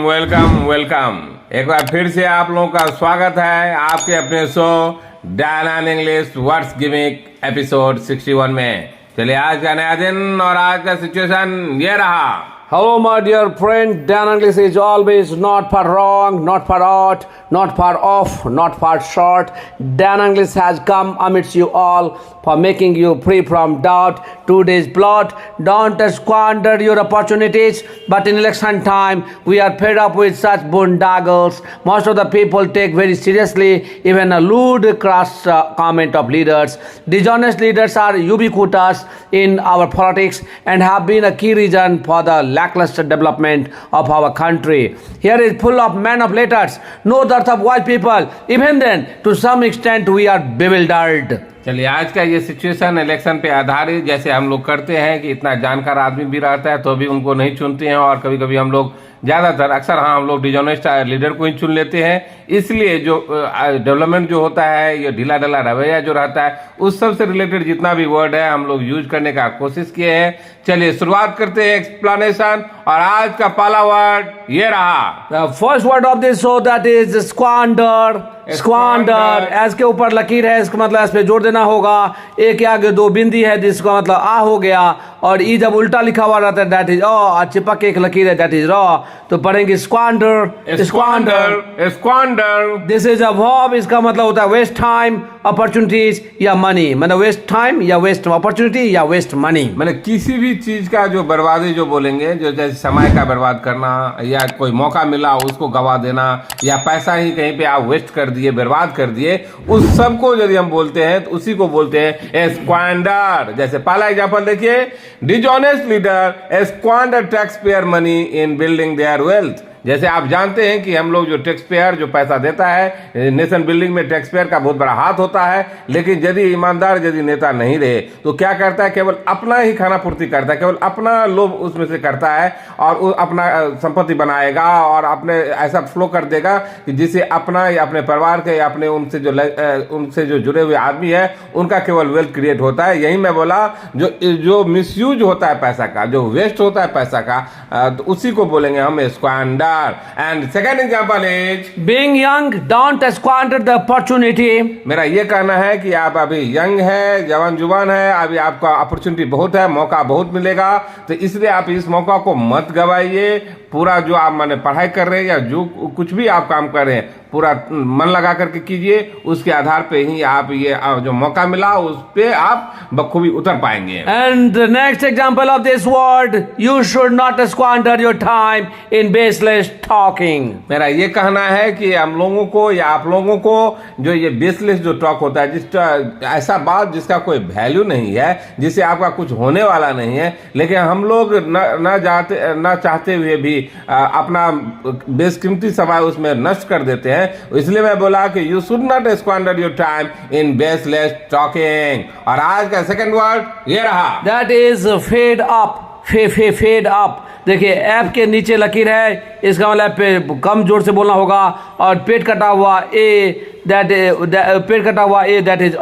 Welcome. एक बार फिर से आप लोगों का स्वागत है आपके अपने show Diana in English words gimmick episode 61 में। चलिए आज का नया दिन और आज का सिचुएशन ये रहा। Hello, my dear friend. Dan English is always not for wrong, not for odd, not for off, not for short. Dan English has come amidst you all for making you free from doubt. Today's plot: don't squander your opportunities, but in election time, we are fed up with such boondoggles. Most of the people take very seriously even a lewd crass comment of leaders. Dishonest leaders are ubiquitous in our politics and have been a key reason for the lackluster development of our country. Here is full of men of letters, no dearth of wise people. Even then, to some extent, we are bewildered. चलिए आज का ये situation election पे आधारित, जैसे हम लोग करते हैं कि इतना जानकार आदमी भी रहता है तो भी उनको नहीं चुनते हैं, और कभी कभी हम लोग ज़्यादातर अक्सर हम लोग डिजोनेस्ट लीडर को ही चुन लेते हैं। इसलिए जो डेवलपमेंट जो होता है, ये ढीला ढाला रवैया जो रहता है, उस सब से रिलेटेड जितना भी वर्ड है हम लोग यूज करने का कोशिश किए हैं। चलिए शुरुआत करते हैं एक्सप्लेनेशन, और आज का पहला वर्ड ये रहा। The first word of this show that is squander. Squander S के ऊपर लकीर है, इसका मतलब एस पे जोर देना होगा। ए के आगे दो बिंदी है जिसका मतलब आ हो गया, और ई जब उल्टा लिखा हुआ रहता है दैट इज अ, चिपक के एक लकीर है दैट इज र, तो पढ़ेंगे स्क्वांडर। स्क्वांडर दिस इज अ वर्ब, इसका मतलब होता है वेस्ट टाइम, अपॉर्चुनिटीज या मनी। मतलब वेस्ट टाइम या वेस्ट अपॉर्चुनिटी या वेस्ट मनी, मतलब किसी भी चीज का जो बर्बादी जो बोलेंगे, जो जैसे समय का बर्बाद करना, या कोई मौका मिला उसको गवा देना, या पैसा ही कहीं पे आप वेस्ट कर दिए, बर्बाद कर दिए, उस सब को यदि हम बोलते हैं तो उसी को बोलते हैं स्क्वांडर। जैसे पहला एग्जांपल देखिए, dishonest leader squander tax payer money in building their wealth. जैसे आप जानते हैं कि हम लोग जो टैक्स पेयर जो पैसा देता है, नेशन बिल्डिंग में टैक्स पेयर का बहुत बड़ा हाथ होता है, लेकिन यदि ईमानदार यदि नेता नहीं रहे तो क्या करता है, केवल अपना ही खाना पूर्ति करता है, केवल अपना लोभ उसमें से करता है, और अपना संपत्ति बनाएगा और अपने ऐसा फ्लो कर देगा कि जिससे अपना या अपने परिवार के या अपने उनसे जो जुड़े हुए आदमी है उनका केवल वेल्थ क्रिएट होता है। यही मैं बोला, जो मिसयूज होता है पैसा का, जो वेस्ट होता है पैसा का, तो उसी को बोलेंगे हम स्क्वांडर। And second example is being young, don't squander the opportunity. मेरा ये कहना है कि आप अभी यंग है, जवान जुबान है, अभी आपका अपॉर्चुनिटी बहुत है, मौका बहुत मिलेगा, तो इसलिए आप इस मौका को मत गवाइए। पूरा जो आप माने पढ़ाई कर रहे हैं या जो कुछ भी आप काम कर रहे हैं, पूरा मन लगा करके कीजिए, उसके आधार पे ही आप ये जो मौका मिला उस पे आप बखूबी उतर पाएंगे। And the next example of this word, you should not squander your time in baseless talking. मेरा ये कहना है कि हम लोगों को या आप लोगों को जो ये बेसलेस जो टॉक होता है, ऐसा बात जिसका कोई वैल्यू नहीं है, जिससे आपका कुछ होने वाला नहीं है, लेकिन हम लोग न चाहते हुए भी अपना बेशकीमती समय उसमें नष्ट कर देते हैं। इसलिए मैं बोला कि you should not squander your time in baseless talking. और आज का सेकंड वर्ड ये रहा, that is fed up. Fed up, देखिए एफ के नीचे लकीर है, इसका मतलब पे कम जोर से बोलना होगा, और पेट कटा हुआ ए पेट कटा हुआ ए दैट इज अ,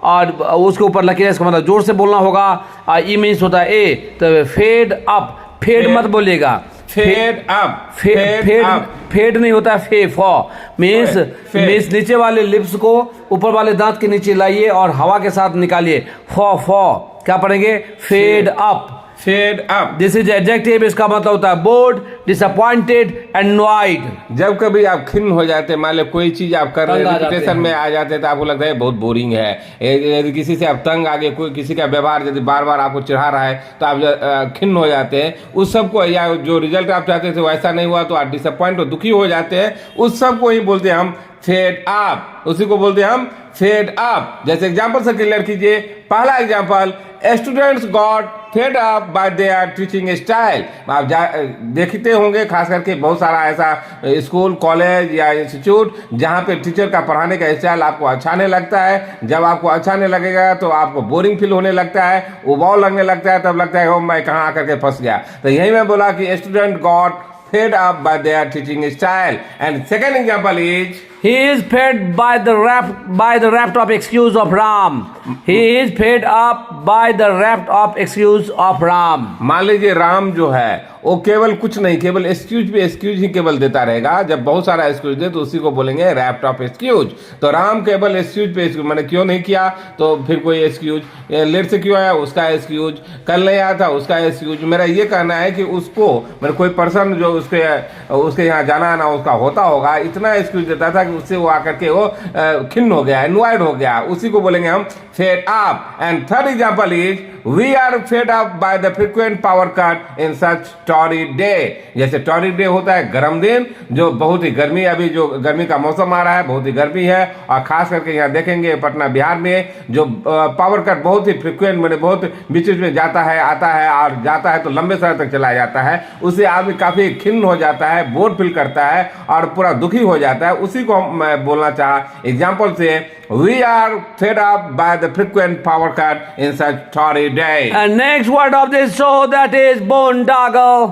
और उसके ऊपर लकीर है, इसका मतलब जोर से बोलना होगा। ई मीन्स होता है ए, तो फेड अप, फेड मत बोलिएगा, फेड अप, फेड नहीं होता, मीन्स नीचे वाले लिप्स को ऊपर वाले दांत के नीचे लाइए और हवा के साथ निकालिए। क्या पढ़ेंगे, fade up. Fed up, this is adjective, इसका मतलब होता है बोर्ड, डिसअपॉइंटेड, एनॉयड। जब कभी आप खिन्न हो जाते हैं, मान लो कोई चीज आप कर रहे हैं, रिपीटेशन में आ जाते हैं, तो आपको लगता है बहुत बोरिंग है। यदि किसी से आप तंग आ गए, कोई किसी का व्यवहार यदि बार बार आपको चिढ़ा रहा है, तो आप खिन्न हो जाते हैं। उस सब को, या जो रिजल्ट आप चाहते थे वैसा नहीं हुआ तो आप डिसअपॉइंट और दुखी हो जाते हैं, उस सब को ही बोलते हैं हम फेड अप। उसी को बोलते हैं हम फेड अप। जैसे एग्जांपल से क्लियर कीजिए, पहला example, students got fade up bye there teaching style. आप देखते होंगे खास करके बहुत सारा ऐसा स्कूल, कॉलेज या इंस्टीट्यूट जहां पे टीचर का पढ़ाने का स्टाइल आपको अच्छा नहीं लगता है। जब आपको अच्छा नहीं लगेगा तो आपको बोरिंग फील होने लगता है, उबाऊ लगने लगता है, तब लगता है ओ मैं कहाँ आकर के फंस गया। तो यही मैं बोला कि student got fade up bye there teaching style. And second example is He is fed by the raft of excuse of Ram. He is fed up by the raft of excuse of Ram. मान लीजिए राम जो है वो केवल कुछ नहीं, केवल excuse पे एक्सक्यूज ही केवल देता रहेगा। जब बहुत सारा एक्सक्यूज दे तो उसी को बोलेंगे रैप्ट ऑफ एक्सक्यूज। तो राम केवल एक्सक्यूज पे एक्सक्यूज, मैंने क्यों नहीं किया तो फिर कोई एक्सक्यूज, लेट से क्यों आया उसका एक्सक्यूज, कल नहीं आया था उसका एक्सक्यूज। मेरा ये कहना है कि उसको मैंने कोई पर्सन जो उसके यहाँ जाना आना उसका होता होगा, इतना एक्सक्यूज देता था कि उससे वो आकर के वो खिन्न हो गया, एनवायड हो गया, उसी को बोलेंगे हम fed up. And third example is we are fed up by the frequent power cut in such torrid day. जैसे टॉरिड डे होता है गर्म दिन, जो बहुत ही गर्मी, अभी जो गर्मी का मौसम आ रहा है बहुत ही गर्मी है, और खास करके यहाँ देखेंगे पटना बिहार में जो पावर कट बहुत ही फ्रिक्वेंट, मैंने बहुत बीच बीच में जाता है आता है, और जाता है तो लंबे समय तक चला जाता है, उससे आदमी काफी खिन्न हो जाता है, बोर फील करता है और पूरा दुखी हो जाता है। उसी को मैं बोलना चाहा एग्जाम्पल से, we are fed up by the frequent power cut in such torrid day. And next word of this show that is boondoggle.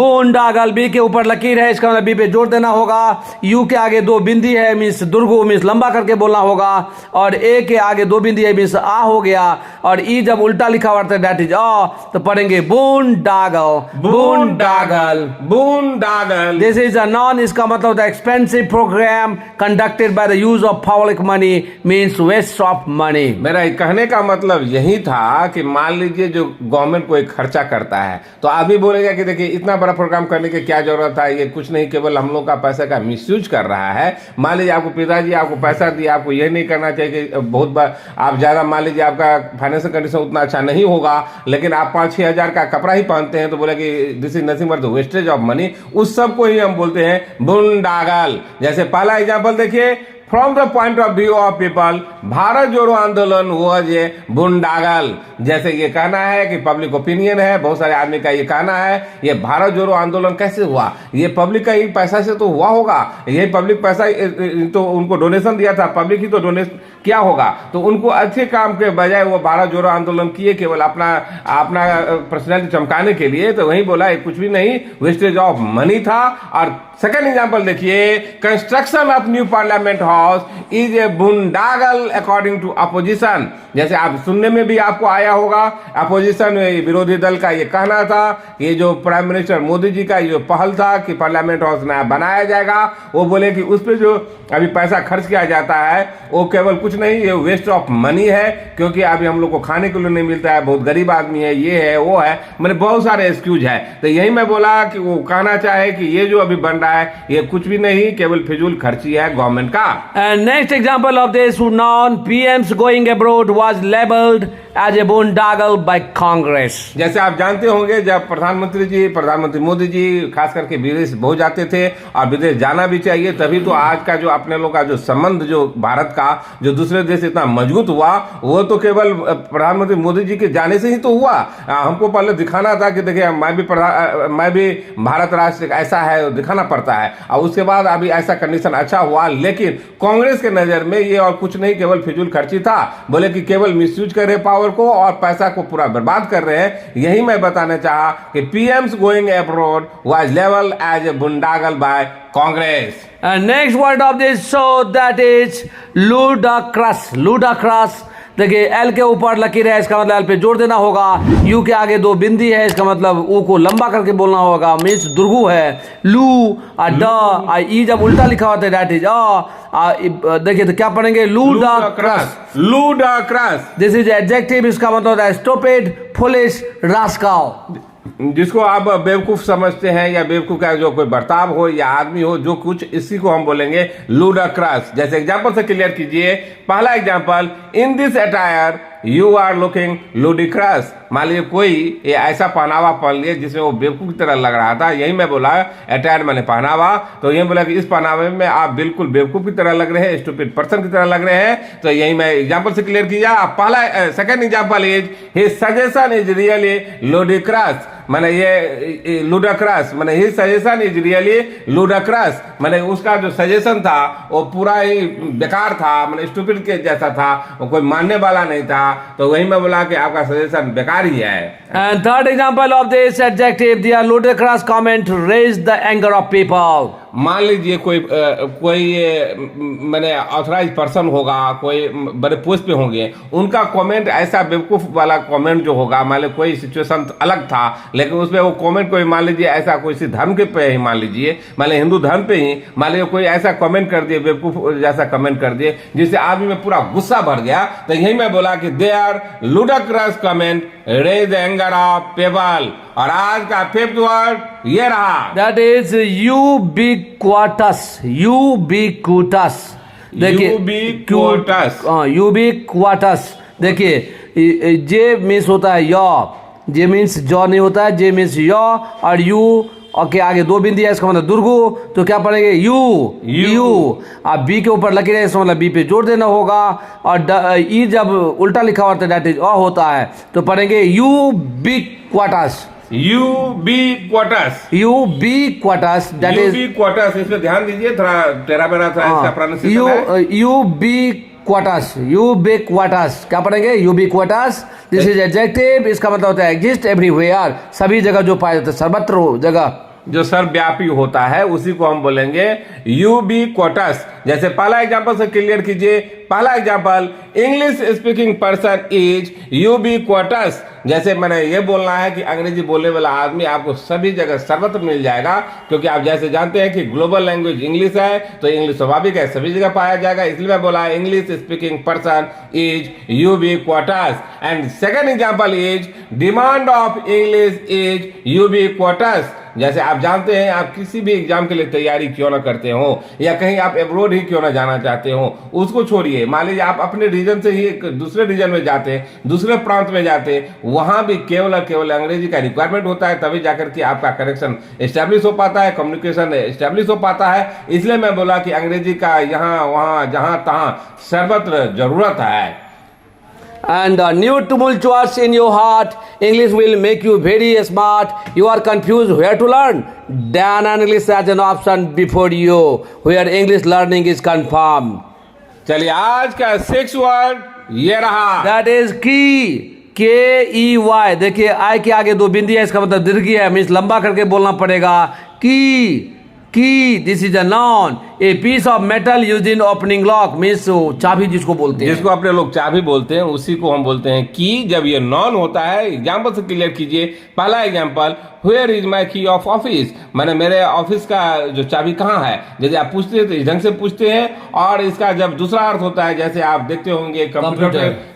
boondoggle, B के ऊपर लकीर है, इसका मतलब बी पे जोर देना होगा। यू के आगे दो बिंदी है, मीन्स दुर्गु, मीन्स लंबा करके बोलना होगा। और ए के आगे दो बिंदी है, मीन्स आ हो गया। और ई जब उल्टा लिखा हुआ है दैट इज अ, तो पढ़ेंगे boondoggle. boondoggle, boondoggle. This is a noun, इसका मतलब होता है expensive program conducted by the use of public money, means waste of money. मेरा कहने का मतलब यही था कि मान लीजिए जो गवर्नमेंट कोई खर्चा करता है तो आदमी बोलेगा कि देखिए इतना बड़ा प्रोग्राम करने की क्या जरूरत है, ये कुछ नहीं, केवल हम लोग का पैसा का मिसयूज कर रहा है। मान लीजिए आपको पिताजी आपको पैसा दिया, आपको ये नहीं करना चाहिए कि बहुत बार आप ज्यादा, मान लीजिए आपका फाइनेंशियल कंडीशन उतना अच्छा नहीं होगा लेकिन आप 5-6 हजार का कपड़ा ही पहनते हैं, तो बोले कि this is nothing but the wastage of money. उस सब को ही हम बोलते हैं boondoggle। जैसे पहला एग्जाम्पल देखिए, from the point of view of people Bharat जोड़ो आंदोलन वॉज ए boondoggle। जैसे ये कहना है कि पब्लिक ओपिनियन है, बहुत सारे आदमी का ये कहना है ये भारत जोड़ो आंदोलन कैसे हुआ, ये पब्लिक का ही पैसा से तो हुआ होगा, ये पब्लिक पैसा तो उनको डोनेशन दिया था, पब्लिक ही तो डोनेशन क्या होगा। तो उनको अच्छे काम के बजाय वो भारत जोड़ो आंदोलन किए केवल अपना पर्सनैलिटी चमकाने के लिए, तो वही बोला कुछ भी नहीं, वेस्टेज ऑफ मनी था। और सेकेंड एग्जाम्पल देखिए, construction of new parliament house is a boondoggle according to opposition. जैसे आप सुनने में भी आपको आया होगा, अपोजिशन विरोधी दल का ये कहना था, ये जो प्राइम मिनिस्टर मोदी जी का ये जो पहल था कि पार्लियामेंट हाउस नया बनाया जाएगा, वो बोले कि उस पर जो अभी पैसा खर्च किया जाता है वो केवल कुछ नहीं, ये वेस्ट ऑफ मनी है, क्योंकि अभी हम लोग को खाने के लिए नहीं मिलता है, बहुत गरीब आदमी है, ये है वो है, मैंने बहुत सारे एक्सक्यूज है। तो यही मैं बोला कि वो कहना चाहे कि ये जो अभी बन रहा है ये कुछ भी नहीं, केवल फिजूल खर्ची है गवर्नमेंट का। And next example of this noun, PM's going abroad was labeled as a boondoggle by Congress. जैसे आप जानते होंगे जब प्रधानमंत्री मोदी जी खास करके विदेश बहुत जाते थे, और विदेश जाना भी चाहिए, तभी तो आज का जो अपने लोग का जो संबंध जो भारत का जो दूसरे देश से इतना मजबूत हुआ, वो तो केवल प्रधानमंत्री मोदी जी के जाने से ही तो हुआ। हमको पहले दिखाना था कि देखिए मैं भी भारत राष्ट्र ऐसा है, दिखाना पड़ता है, और उसके बाद अभी ऐसा कंडीशन अच्छा हुआ। लेकिन कांग्रेस के नजर में ये और कुछ नहीं, केवल फिजूल खर्ची था, बोले कि केवल मिसयूज कर रहे पावर को और पैसा को पूरा बर्बाद कर रहे हैं। यही मैं बताना चाहा कि पीएम्स गोइंग अब्रॉड वाज लेवल as a boondoggle by Congress. And next word of this show that is ludicrous. ludicrous, देखिए एल के ऊपर लकीर है, इसका मतलब एल पे जोर देना होगा। यू के आगे दो बिंदी है, इसका मतलब ऊ को लंबा करके बोलना होगा, मीन्स दुर्गु है। लू ड ई जब उल्टा लिखा होता है दैट इज देखिए तो क्या पढ़ेंगे, ludicrous। ludicrous, this is adjective, इसका मतलब होता है स्टूपिड, फुलिश, रास्कल। जिसको आप बेवकूफ समझते हैं या बेवकूफ का जो कोई बर्ताव हो या आदमी हो जो कुछ, इसी को हम बोलेंगे ludicrous। जैसे एग्जांपल से क्लियर कीजिए, पहला example, in this attire you are looking ludicrous। मान लीजिए कोई ये ऐसा पहनावा पहन लिया जिसमें वो बेवकूफ की तरह लग रहा था, यही मैं बोला अटायर मैंने पहनावा, तो यही बोला कि इस पहनावे में आप बिल्कुल बेवकूफ की तरह लग रहे हैं, स्टूपिड पर्सन की तरह लग रहे हैं। तो यही मैं एग्जांपल से क्लियर किया। पहला second example is his suggestion is really ludicrous। मैंने ये ludicrous मैंने his suggestion is really ludicrous, मैंने उसका जो सजेशन था वो पूरा ही बेकार था, मैंने स्टूपिड के जैसा था, वो कोई मानने वाला नहीं था। तो वही मैं बोला कि आपका सजेशन बेकार ही है। And third example of this adjective, the ludicrous comment raised the anger of people. मान लीजिए कोई मैंने ऑथराइज पर्सन होगा, कोई बड़े पोस्ट पे होंगे, उनका कमेंट ऐसा बेवकूफ वाला कमेंट जो होगा, मान लीजिए कोई सिचुएशन अलग था लेकिन उसमें वो कमेंट कोई मान लीजिए ऐसा कोई सी धर्म के पे ही मान लीजिए हिंदू धर्म पे ही मान लीजिए कोई ऐसा कमेंट कर दिए, बेवकूफ जैसा कमेंट कर दिए जिससे आदमी में पूरा गुस्सा भर गया, तो यही मैं बोला कि they are ludicrous comment rage anger of people. और आज का फिफ्थ वर्ड ये रहा, दैट इज यूबिक्वाटस। यूबिक्वाटस देखिए, यूबिक्वाटस, यूबिक्वाटस देखिए, जे मीन्स होता है यॉ, जे मीन्स जॉ नहीं होता है, जे मीन्स यॉ, और यू और के आगे दो बिंदी है, इसका मतलब दुर्गु, तो क्या पढ़ेंगे यू। यू अब बी के ऊपर लकीर है, इसका मतलब बी पे जोड़ देना होगा, और ई जब उल्टा लिखा होता है दैट इज अ होता है, तो पढ़ेंगे यूबिक्वाटस। यूबिक्वाटस, यूबिक्वाटस दैट इज यूबिक्वाटस, इस पे ध्यान दीजिए, थोड़ा टेढ़ा मेढ़ा था इसका प्रोनाउंसिएशन है। यूबिक्वाटस, यूबिक्वाटस क्या पढ़ेंगे, यूबिक्वाटस। दिस इज एडजेक्टिव, इसका मतलब होता है एग्जिस्ट एवरीवेयर, सभी जगह जो पाया जाता है, सर्वत्र जगह जो सर्वव्यापी होता है उसी को हम बोलेंगे यूबिक्वाटस। जैसे पहला एग्जांपल से क्लियर कीजिए, पहला example, English speaking person is ubiquitous. जैसे मैंने ये बोलना है कि अंग्रेजी बोलने वाला आदमी आपको सभी जगह सर्वत्र मिल जाएगा, क्योंकि आप जैसे जानते हैं कि ग्लोबल लैंग्वेज इंग्लिश है, तो इंग्लिश स्वाभाविक है सभी जगह पाया जाएगा, इसलिए मैं बोला English speaking person is ubiquitous. And second example is demand of English is ubiquitous. जैसे आप जानते हैं, आप किसी भी एग्जाम के लिए तैयारी क्यों ना करते हो, या कहीं आप एब्रोड ही क्यों ना जाना चाहते हो, उसको छोड़िए, मान लीजिए आप अपने रीजन से ही एक दूसरे रीजन में जाते, दूसरे प्रांत में जाते, वहां भी केवल अंग्रेजी का रिक्वायरमेंट होता है, तभी जाकर के आपका कनेक्शन एस्टेब्लिश हो पाता है, कम्युनिकेशन एस्टेब्लिश हो पाता है। इसलिए मैं बोला कि अंग्रेजी का यहाँ वहां जहां तहां सर्वत्र जरूरत है। And new tumultuous in your heart, English will make you very smart. You are confused where to learn. Dan English has an option before you, where English learning is confirmed. चलिए आज का सिक्स वर्ड ये रहा, That is key. K-E-Y। देखिए आई के आगे दो बिंदी है, इसका मतलब दीर्घ है, मीन्स लंबा करके बोलना पड़ेगा। Key, this is a noun, a piece of metal used in opening lock, means चाबी जिसको बोलते हैं, जिसको अपने लोग चाबी बोलते हैं, उसी को हम बोलते हैं की। जब ये नॉन होता है, एग्जाम्पल से क्लियर कीजिए। पहला एग्जाम्पल, वेयर इज माई की ऑफ ऑफिस, मैंने मेरे ऑफिस का जो चाबी कहाँ है, जैसे आप पूछते हैं तो इस ढंग से पूछते हैं। और इसका जब दूसरा अर्थ होता है, जैसे आप देखते होंगे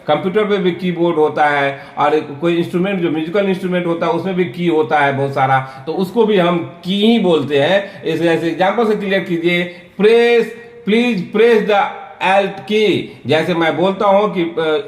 कंप्यूटर पे भी कीबोर्ड होता है, और कोई इंस्ट्रूमेंट जो म्यूजिकल इंस्ट्रूमेंट होता है उसमें भी की होता है बहुत सारा, तो उसको भी हम की ही बोलते हैं। इस जैसे एग्जाम्पल से क्लियर कीजिए, प्लीज प्रेस द अल्ट की। जैसे मैं बोलता हूं कि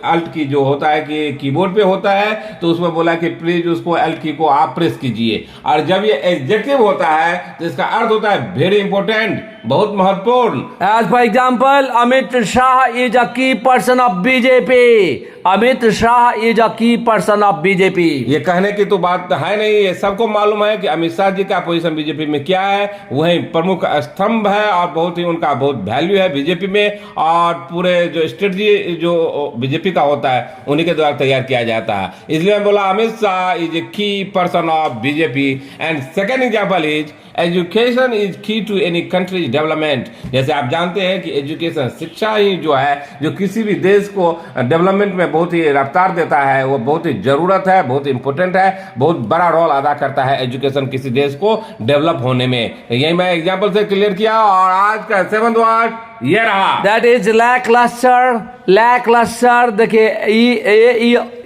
अल्ट की जो होता है कि कीबोर्ड पे होता है, तो उसमें बोला कि प्लीज उसको अल्ट की को आप प्रेस कीजिए। और जब ये एडजेक्टिव होता है तो इसका अर्थ होता है वेरी इंपॉर्टेंट, बहुत महत्वपूर्ण। As for example, Amit Shah is a key person of BJP. Amit Shah is a key person of BJP. ये कहने की तो बात है नहीं, ये सबको मालूम है कि अमित शाह जी का पोजीशन बीजेपी में क्या है, वही प्रमुख स्तंभ है, और बहुत ही उनका बहुत वैल्यू है बीजेपी में, और पूरे जो स्ट्रेटजी जो बीजेपी का होता है उन्हीं के द्वारा तैयार किया जाता है। इसलिए मैं बोला अमित शाह इज ए की person of BJP. And second example is education is की टू एनी कंट्रीज डेवलपमेंट। जैसे आप जानते हैं कि एजुकेशन, शिक्षा ही जो है जो किसी भी देश को डेवलपमेंट में बहुत ही रफ्तार देता है, वो बहुत ही जरूरत है, बहुत इंपॉर्टेंट है, बहुत बड़ा रोल अदा करता है एजुकेशन किसी देश को डेवलप होने में। यही मैं एग्जाम्पल से क्लियर किया। और आज का सेवंथ वर्ड ये रहा, दैट इज लैकलस्टर। लैकलस्टर देखिए,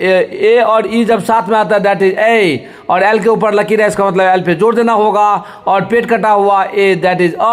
ए और ई जब साथ में आता है दैट इज ए, और एल के ऊपर लकीर है, इसका मतलब एल पे जोड़ देना होगा, और पेट कटा हुआ ए दैट इज अ,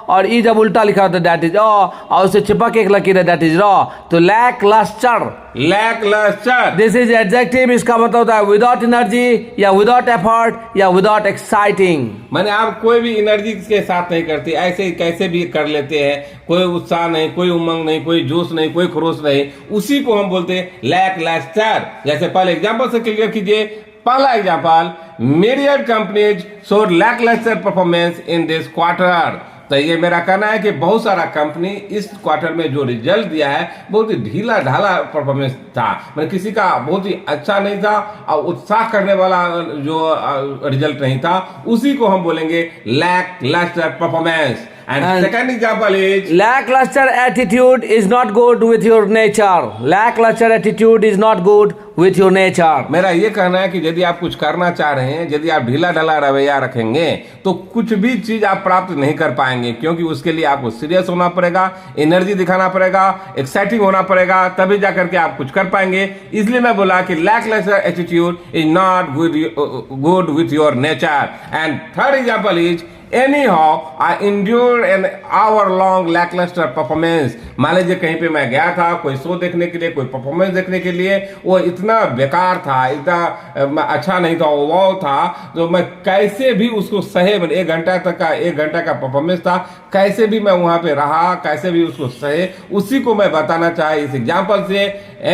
और ई जब उल्टा लिखा होता है दैट इज अ, और उससे चिपक एक लकीर है दैट इज र, तो lacklustre. Lacklustre, this is adjective, इसका मतलब होता है विदाउट एनर्जी, या विदाउट एफर्ट, या विदाउट एक्साइटिंग। मैंने आप कोई भी एनर्जी के साथ नहीं करती, ऐसे ही कैसे भी कर लेते हैं, कोई उत्साह नहीं, कोई उमंग नहीं, कोई जोश नहीं, कोई खरोश नहीं, उसी को हम बोलते हैं लैकलस्टर। जैसे पहले एग्जांपल से क्लियर कीजिए। पहला example, myriad companies showed lackluster performance in this quarter। तो ये मेरा कहना है कि बहुत सारा कंपनी इस क्वार्टर में जो रिजल्ट दिया है बहुत ही ढीला ढाला परफॉर्मेंस था, मतलब किसी का बहुत ही अच्छा नहीं था और उत्साह करने वाला जो रिजल्ट नहीं था, उसी को हम बोलेंगे lacklustre performance. And second example is lackluster attitude is not good with your nature. Lackluster attitude is not good with your nature. मेरा ये कहना है कि यदि आप कुछ करना चाह रहे हैं, यदि आप ढीला ढाला रवैया रखेंगे तो कुछ भी चीज आप प्राप्त नहीं कर पाएंगे, क्योंकि उसके लिए आपको सीरियस होना पड़ेगा, एनर्जी दिखाना पड़ेगा, एक्साइटिंग होना पड़ेगा, तभी जाकर के आप कुछ कर पाएंगे। इसलिए मैं बोला कि lacklustre attitude is not good with your nature. And third example is Anyhow, I endured an hour-long lackluster performance. मान लीजिए कहीं पे मैं गया था कोई शो देखने के लिए, कोई परफॉर्मेंस देखने के लिए, वो इतना बेकार था, इतना अच्छा नहीं था, वो था, तो मैं कैसे भी उसको सहे, एक घंटा का परफॉर्मेंस था, कैसे भी मैं वहां पे रहा, कैसे भी उसको सहे, उसी को मैं बताना चाहे इस एग्जाम्पल से।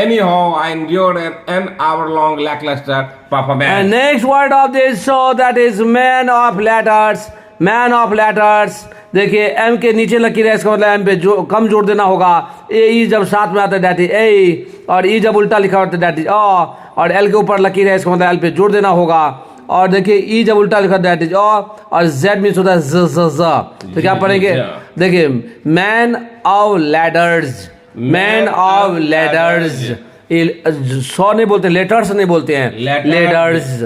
Anyhow, I endured an hour-long lackluster performance. And next word of this show, that is man of letters. Man of letters, देखिए एम के नीचे लकीर है, इसका मतलब एम पे जो कम जोड़ देना होगा। ए जब साथ में आता है दैट इज ए, और ई जब उल्टा लिखा होता है दैट इज अ, और एल के ऊपर लकीर है, इसका मतलब एल पे जोड़ देना होगा। और देखिए ई जब उल्टा लिखा दैट इज अ, और जेड मीन्स होता है ज ज ज। तो क्या पढ़ेंगे, देखिए man of ladders, man of ladders, सौ नहीं बोलते, लेटर्स नहीं बोलते हैं, ladders,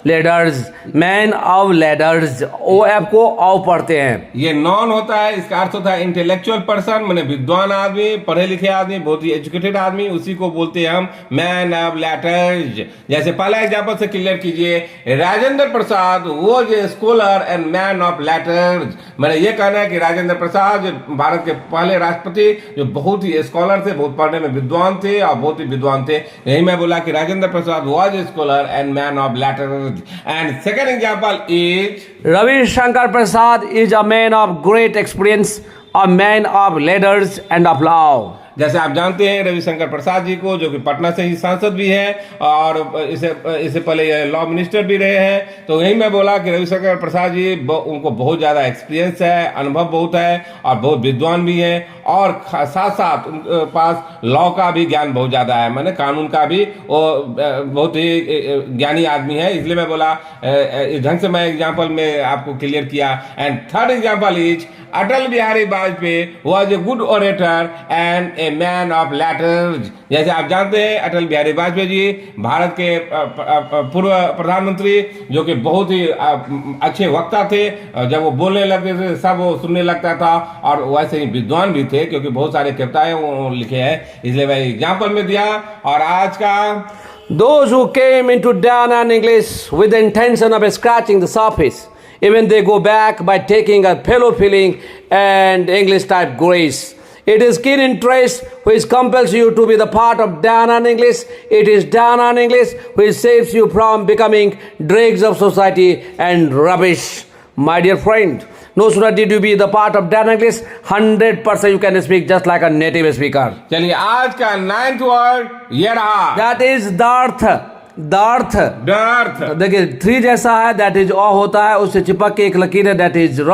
ladders, man of ladders, O F को ऑ पढ़ते हैं। ये नॉन होता है, इसका अर्थ होता है इंटेलेक्चुअल पर्सन, माने विद्वान आदमी, पढ़े लिखे आदमी, बहुत ही एजुकेटेड आदमी, उसी को बोलते हैं हम मैन ऑफ लेटर्स। जैसे पहला एग्जांपल से क्लियर कीजिए, Rajendra Prasad was a scholar and man of letters. मैंने ये कहना है कि राजेंद्र प्रसाद जो भारत के पहले राष्ट्रपति, जो बहुत ही स्कॉलर थे, बहुत पढ़ने में विद्वान थे और बहुत ही विद्वान थे, यही मैं बोला कि Rajendra Prasad was a scholar and man of letters. And second example is Ravi Shankar Prasad is a man of great experience, a man of letters and of law. जैसे आप जानते हैं रविशंकर प्रसाद जी को, जो कि पटना से ही सांसद भी हैं और इससे पहले लॉ मिनिस्टर भी रहे हैं। तो यही मैं बोला कि रविशंकर प्रसाद जी उनको बहुत ज़्यादा एक्सपीरियंस है, अनुभव बहुत है और बहुत विद्वान भी हैं, और साथ साथ उनके पास लॉ का भी ज्ञान बहुत ज़्यादा है, मैंने कानून का भी वो बहुत ही ज्ञानी आदमी है। इसलिए मैं बोला इस ढंग से मैं एग्जाम्पल में आपको क्लियर किया। And third example is Atal Bihari Vajpayee was a good orator and a man of letters. जैसे आप जानते हैं अटल बिहारी वाजपेयी जी भारत के पूर्व प्रधानमंत्री, जो कि बहुत ही अच्छे वक्ता थे, जब वो बोलने लगते थे सब वो सुनने लगता था, और वैसे ही विद्वान भी थे क्योंकि बहुत सारे कविताएं वो लिखे हैं, इसलिए मैं एग्जाम्पल में दिया। और आज का Those who came into Dan English with the intention of scratching the surface, even they go back by taking a fellow feeling and English type grace. It is keen interest which compels you to be the part of Dan English. It is Dan English which saves you from becoming dregs of society and rubbish. My dear friend, no sooner did you be the part of Dan English, 100% you can speak just like a native speaker. चलिए आज का 9th word ये रहा, That is दर्थ, दर्थ, dearth. देखिए three जैसा है, that is a होता है, उससे चिपक के एक लकीर है, दैट इज र,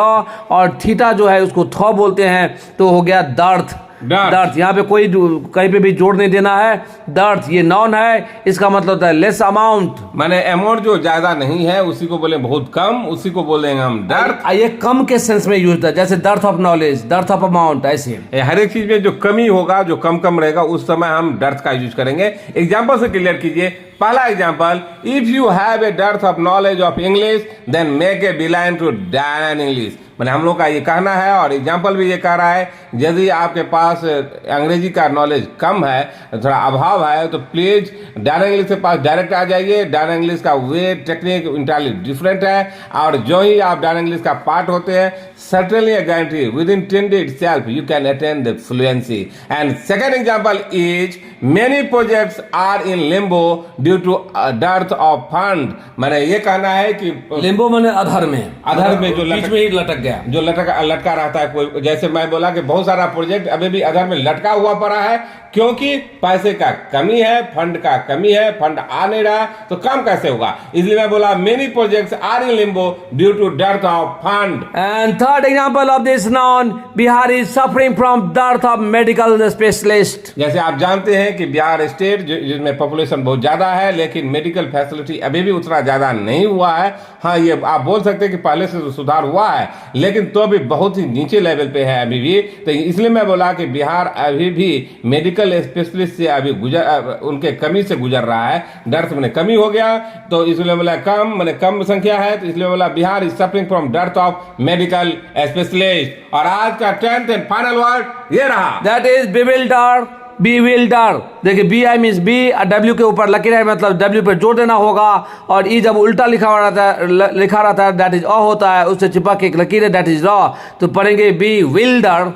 और थीटा जो है उसको थ बोलते हैं, तो हो गया दर्थ। दर्थ, यहाँ पे कोई कहीं पे भी जोड़ नहीं देना है। दर्थ ये नॉन है, इसका मतलब होता है लेस अमाउंट, माने अमाउंट जो ज्यादा नहीं है उसी को बोले बहुत कम, उसी को बोलेंगे हम डर्थ। ये कम के सेंस में यूज होता है, जैसे dearth of knowledge, dearth of amount, ऐसे हर एक चीज में जो कमी होगा, जो कम रहेगा, उस समय हम डर्थ का यूज करेंगे। एग्जाम्पल से क्लियर कीजिए। पहला example, if you have a dearth of knowledge of English then make a beeline to then English. मैंने हम लोग का ये कहना है, और एग्जाम्पल भी ये कह रहा है, यदि आपके पास अंग्रेजी का नॉलेज कम है, थोड़ा अभाव है, तो प्लीज डैन इंग्लिश के पास डायरेक्ट आ जाइए। डैन इंग्लिश का वे टेक्निक इंटायरली डिफरेंट है, और जो ही आप डैन इंग्लिश का पार्ट होते हैं, certainly a guarantee within 10 days itself you can attain the fluency. And second example is many projects are in limbo due to dearth of fund. मैंने ये कहना है कि लिम्बो मैंने अधर में, अधर में जो बीच में ही लटक गया। जो लटका लटका रहता है, कोई जैसे मैं बोला कि बहुत सारा प्रोजेक्ट अभी भी अधर में लटका हुआ पड़ा है, क्योंकि पैसे का कमी है, फंड का कमी है, फंड आ नहीं रहा, तो काम कैसे होगा। इसलिए मैं बोला many projects are in limbo due to death of fund. And third example of this known, Bihar is suffering from dearth of medical specialist. जैसे आप जानते हैं कि बिहार स्टेट जिसमें पॉपुलेशन बहुत ज्यादा है, लेकिन मेडिकल फैसिलिटी अभी भी उतना ज्यादा नहीं हुआ है। हाँ, ये आप बोल सकते हैं कि पहले से तो सुधार हुआ है, लेकिन तो भी बहुत ही नीचे लेवल पे है अभी भी। तो इसलिए मैं बोला कि बिहार अभी भी मेडिकल स्पेशलिस्ट से अभी उनके कमी से गुजर रहा है। डेथ में कमी हो गया, तो इसलिए बोला कम संख्या है, तो इसलिए बोला Bihar is suffering from death of medical specialist. और आज का 10th एंड फाइनल वर्ड ये रहा, That is bewilder। देखिए बी आई मीन्स बी, डब्ल्यू के ऊपर लकीर है, मतलब डब्ल्यू पे जोर देना होगा। और ई जब उल्टा लिखा रहता है दैट इज अ होता है, उससे चिपक के एक लकीर है दैट इज रॉ, तो पढ़ेंगे bewilder।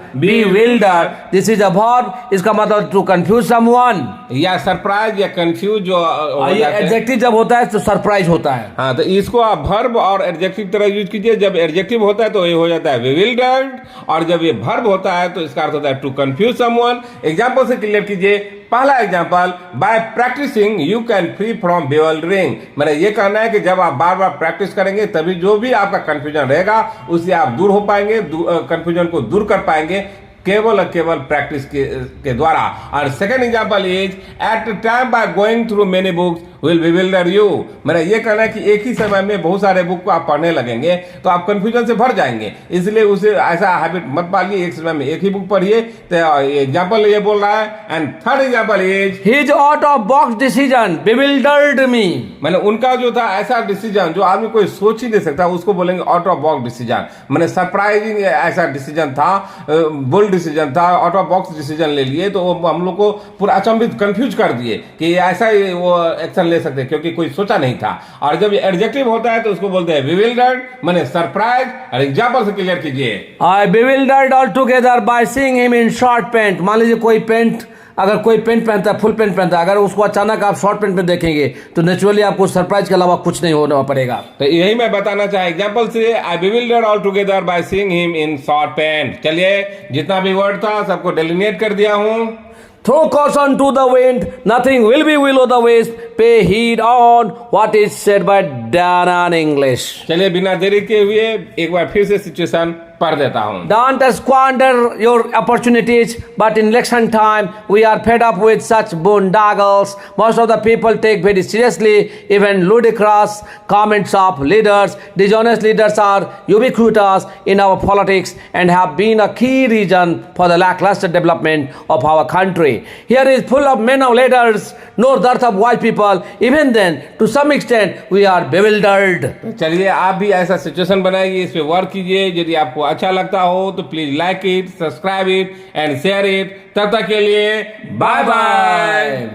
This is a verb, इसका मतलब टू कंफ्यूज समवन या सरप्राइज या कंफ्यूज जो हो ये जाते हैं। एडजेक्टिव जब होता है तो सरप्राइज होता है। हाँ, तो इसको आप वर्ब और एडजेक्टिव तरह यूज कीजिए। जब एडजेक्टिव होता है तो ये हो जाता है bewildered, और जब ये वर्ब होता है तो इसका अर्थ होता है टू कंफ्यूज समवन। एग्जांपल से क्लियर कीजिए। पहला example, by practicing you can free from bewildering। मैंने ये कहना है कि जब आप बार बार प्रैक्टिस करेंगे तभी जो भी आपका कंफ्यूजन रहेगा उससे आप दूर हो पाएंगे, कंफ्यूजन को दूर कर पाएंगे केवल और केवल प्रैक्टिस के द्वारा। और second example is at time by going through many books will bewilder you। मेरा ये कहना है कि एक ही समय में बहुत सारे बुक को आप पढ़ने लगेंगे तो आप कंफ्यूजन से भर जाएंगे, इसलिए उसे ऐसा हैबिट मत पालिए, एक समय में एक ही बुक पढ़िए। तो एग्जांपल ये बोल रहा है। And third example is his out of box decision bewildered me। मैंने उनका जो था ऐसा डिसीजन जो आदमी कोई सोच ही नहीं सकता, उसको बोलेंगे आउट ऑफ बॉक्स डिसीजन। मैंने सरप्राइजिंग ऐसा डिसीजन था, बोल्ड डिसीजन था, आउट ऑफ बॉक्स डिसीजन ले लिए, तो वो हम लोग को पूरा अचंभित कंफ्यूज कर दिए कि ऐसा ही वो एक्शन ले सकते, क्योंकि कोई सोचा नहीं था। और जब एडजेक्टिव होता है तो उसको बोलते हैं bewildered, मैंने सरप्राइज। और एग्जांपल से क्लियर कीजिए। I bewildered altogether by seeing him in short pant। मान लीजिए कोई पेंट, अगर कोई पेंट पहनता है, फुल पेंट पहनता है, अगर उसको अचानक आप शॉर्ट पेंट में देखेंगे तो नेचुरली आपको सरप्राइज के अलावा कुछ नहीं होना पड़ेगा। तो यही मैं बताना चाहे एग्जांपल से, आई bewildered altogether by seeing him in short pant। चलिए, जितना भी वर्ड था सबको डेलिनेट कर दिया हूं। Throw caution to the wind, nothing will be will o' the wisp, pay heed on what is said by Dana in English। चलिए, बिना देरी के हुए एक बार फिर से सिचुएशन पढ़ देता हूं। Don't squander your opportunities, but in election time we are fed up with such boondoggles. Most of the people take very seriously even ludicrous comments of leaders. Dishonest leaders are ubiquitous in our politics and have been a key reason for the lackluster development of our country. Here is full of men of leaders, no dearth of wise people. Even then, to some extent, we are bewildered. चलिए, आप भी ऐसा situation बनाइए, इस पे work कीजिए। यदि आपको अच्छा लगता हो तो please like it, subscribe it and share it. तब तक के लिए बाय बाय।